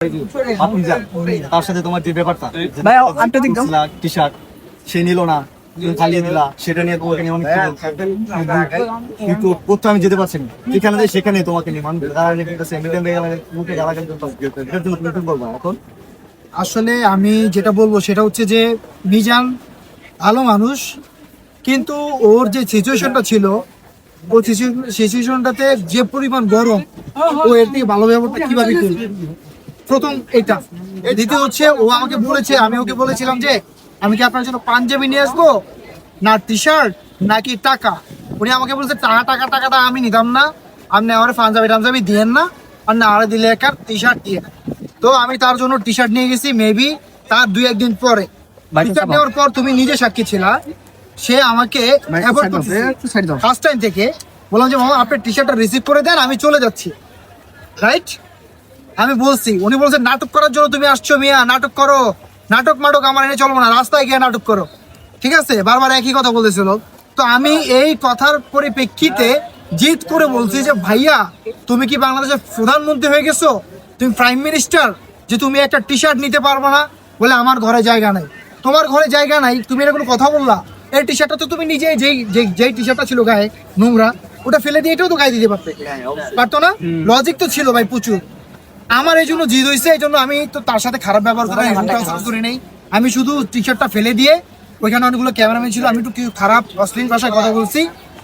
তার সাথে তোমার যে ব্যাপারটা টি শার্ট সে নিল না, খালিয়ে দিলা, সেটা নিয়ে তোমাকে নিয়ে অনেক কিন্তু করতে আমি যেতে পারছি না, যেখানে যাই সেখানে তোমাকে নিয়ে মানুষ এখন। আসলে আমি যেটা বলবো সেটা হচ্ছে যে মিজান ভালো মানুষ, কিন্তু ওর যে সিচুয়েশনটা ছিল, ও সিচুয়েশনটাতে যে পরিমাণ গরম, ও এর থেকে ভালো ব্যবহারটা কিভাবে করবে, প্রথম এটা। দ্বিতীয় হচ্ছে ও আমাকে বলেছে, আমি ওকে বলেছিলাম যে আমি কি আপনার জন্য পাঞ্জাবি নিয়ে আসবো না টি শার্ট নাকি টাকা। উনি আমাকে বলছে টাকাটা আমি নিতাম না, আপনি আমার পাঞ্জাবি দিয়েন না, আর না আর দিলে একটা টি শার্ট দিয়ে। তো আমি তার জন্য টি শার্ট নিয়ে গেছি। মেবি তার 2-1 দিন পরে টি শার্ট নেওয়ার পর তুমি নিজে সাক্ষী ছিলা, সে আমাকে ফার্স্ট টাইম থেকে বললাম যে মামা আপনি টি শার্টটা রিসিভ করে দেন, আমি চলে যাচ্ছি, রাইট। আমি বলছি, উনি বলছে নাটক করার জন্য তুমি আসছো মিয়া, নাটক করো, নাটক আমার এনে চলবো না, রাস্তায় গিয়ে নাটক করো, ঠিক আছে, বারবার একই কথা বলেছিল। তো আমি এই কথার পরিপ্রেক্ষিতে জিদ করে বলছি যে ভাইয়া তুমি কি বাংলাদেশের প্রধানমন্ত্রী হয়ে গেছো, তুমি প্রাইম মিনিস্টার, যে তুমি একটা টি শার্ট নিতে পারবো না? বলে আমার ঘরে জায়গা নাই। তোমার ঘরে জায়গা নাই, তুমি এটা কোনো কথা বললা? এই টি শার্টটা তো তুমি নিজে যেই টি শার্টটা ছিল গায়ে নোংরা, ওটা ফেলে দিয়ে এটাও তো গায়ে দিতে পারতো না? লজিক তো ছিল ভাই প্রচুর। আমার এই জন্য জিদ হয়েছে, এই জন্য আমি তো তার সাথে খারাপ ব্যবহার করি নাই। আমি শুধু টি শার্টটা ফেলে দিয়ে, ওইখানে অনেকগুলো ক্যামেরাম্যান ছিল, আমি একটু খারাপ অশ্লীল ভাষায় কথা বলছি,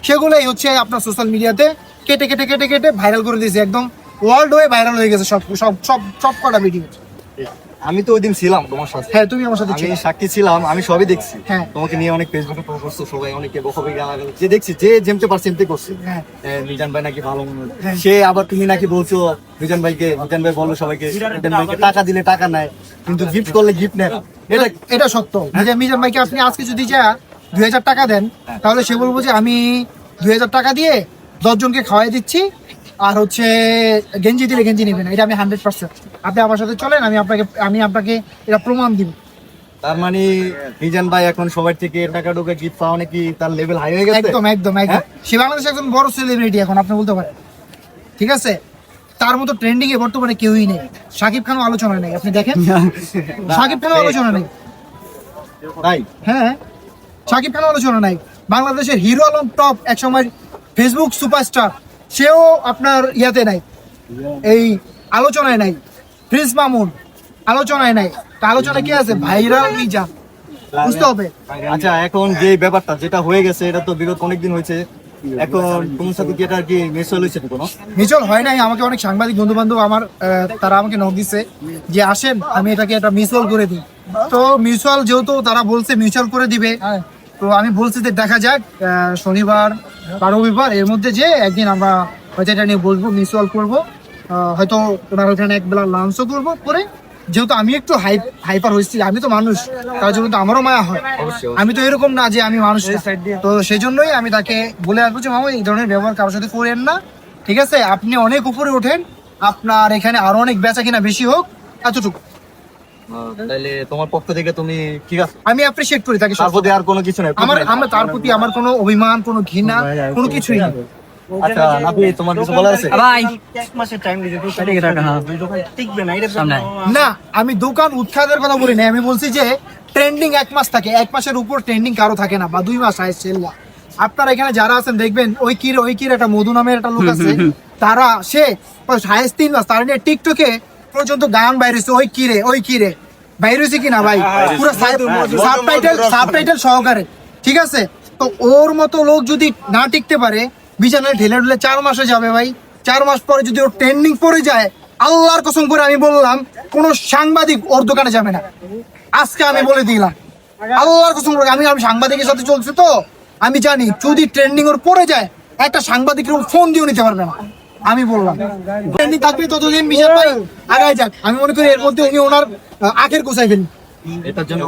সেগুলোই হচ্ছে আপনার সোশ্যাল মিডিয়াতে কেটে ভাইরাল করে দিয়েছে, একদম ওয়ার্ল্ড হয়ে ভাইরাল হয়ে গেছে সব কটা ভিডিও। আমি তো ওই দিন ছিলাম তোমার সাথে। হ্যাঁ তুমি আমার সাথে সাক্ষী ছিলাম, আমি সবই দেখছি। হ্যাঁ তোমাকে নিয়ে অনেক ফেসবুকে পোস্ট করছো, সবাই অনেকে বকবে গালাগাল, যে দেখছি যে যেমতে পারছে এমতে করছে। মিজান ভাই নাকি ভালো মনে, সে আবার তুমি নাকি বলছো মিজান ভাই বললো সবাইকে মিজান ভাইকে টাকা দিলে টাকা নেয়, কিন্তু গিফট করলে গিফট নেয়। এটা সত্য। মিজান ভাইকে আপনি আজকে যদি 2000 টাকা দেন, তাহলে সে বলবো যে আমি 2000 টাকা দিয়ে 10 জনকে খাওয়াই দিচ্ছি, আর হচ্ছে গেঞ্জি দিলে গেঞ্জি নেবেন, এটা আমি 100%। আপনি আমার সাথে চলেন, আমি আপনাকে এটা প্রমাণ দিব। তার মানে মিজান ভাই এখন সবার থেকে টাকা ঢোকে গিফট পাওয়া নাকি তার লেভেল হাই হয়ে গেছে। একদম সে বাংলাদেশে একজন বড় সেলিব্রিটি এখন, আপনি বলতে পারেন, ঠিক আছে। তার মতো ট্রেন্ডিং এ বর্তমানে কেউই নেই। শাকিব খানও আলোচনা নেই, আপনি দেখেন শাকিব খানও আলোচনা নেই। হ্যাঁ শাকিব খানও আলোচনা নাই। বাংলাদেশের হিরো আলম টপ, একসময় ফেসবুক সুপারস্টার, সেও আপনার ইয়াতে নাই, এই আলোচনায় নাই। প্রিন্স মামুন আলোচনায় নাই। আলোচনা কি আছে? ভাইরাল মিজান, বুঝতে হবে। আচ্ছা, এখন যে ব্যাপারটা যেটা হয়ে গেছে, এটা তো বিগত অনেকদিন হয়েছে, এখন তোমার সাথে কি এটা কি মিসল হয়েছে? কোনো মিসল হয় নাই। আমাকে অনেক সাংবাদিক বন্ধু বান্ধব আমার তারা আমাকে নক দিছে যে আসেন আমি এটাকে একটা মিসল করে দিই। তো মিউচুয়াল যেহেতু তারা বলছে মিউচুয়াল করে দিবে, তো আমি বলছি যে দেখা যাক শনিবার বা রবিবার এর মধ্যে যে একদিন আমরা হয়তো এটা নিয়ে বসবো, মিউচুয়াল করবো, হয়তো ওনার ওখানে একবেলা লাঞ্চও করবো। করে যেহেতু আমি একটু হাইপার হয়েছি, আমি তো মানুষ, তার জন্য তো আমারও মায়া হয়। আমি তো এরকম না যে আমি মানুষ, তো সেই জন্যই আমি তাকে বলে আসবো যে মামা এই ধরনের ব্যবহার কারোর সাথে করেন না, ঠিক আছে। আপনি অনেক উপরে ওঠেন, আপনার এখানে আরো অনেক বেচা কিনা বেশি হোক, এতটুকু। তাহলে তোমার পক্ষ থেকে তুমি ঠিক আছে, আমি অ্যাপ্রিশিয়েট করি তাকে। তার প্রতি আর কোনো কিছু নাই, আমার তার প্রতি আমার কোনো অভিমান, কোনো ঘৃণা, কোনো কিছুই না। আচ্ছা নাপি, তোমার কিছু বলার আছে? ভাই 1 মাসের টাইম দিতে তো সেটাই টাকা টিকবে না, এটা সামনে না। আমি দোকান উৎখাতের কথা বলি না, আমি বলছি যে ট্রেন্ডিং 1 মাস থাকে, 1 মাসের উপর ট্রেন্ডিং কারো থাকে না, বা 2 মাস আইসেল্লা। আপনারা এখানে যারা আছেন দেখবেন ওই কির একটা মধু নামের একটা লোক আছে, তারা সে 3.5 মাস তার নিয়ে টিকটকে পর্যন্ত গান বাইরেছে, ওই কিরে বাইরেছে কিনা ভাই, পুরো সাবটাইটেল সহকারে, ঠিক আছে। তো ওর মতো লোক যদি না টিকতে পারে, বিছানায় ঢেলে 4 মাসে যাবে ভাই। 4 মাস পরে যদি ওর ট্রেন্ডিং পড়ে যায়, আল্লাহর কসম করে আমি বললাম কোন সাংবাদিক ওর দোকানে যাবে না। আজকে আমি বলে দিলাম, আল্লাহর কসম করে, আমি সাংবাদিকের সাথে চলছি, তো আমি জানি যদি ট্রেন্ডিং ওর পড়ে যায়, একটা সাংবাদিকের ফোন দিয়েও নিতে পারবে না। আমি বললাম ট্রেন্ডিং থাকবে ততদিন মিজান ভাই আগায় যাক। আমি মনে করি এর মধ্যে উনি ওনার আখের গোছাই ফেলি। এটার জন্য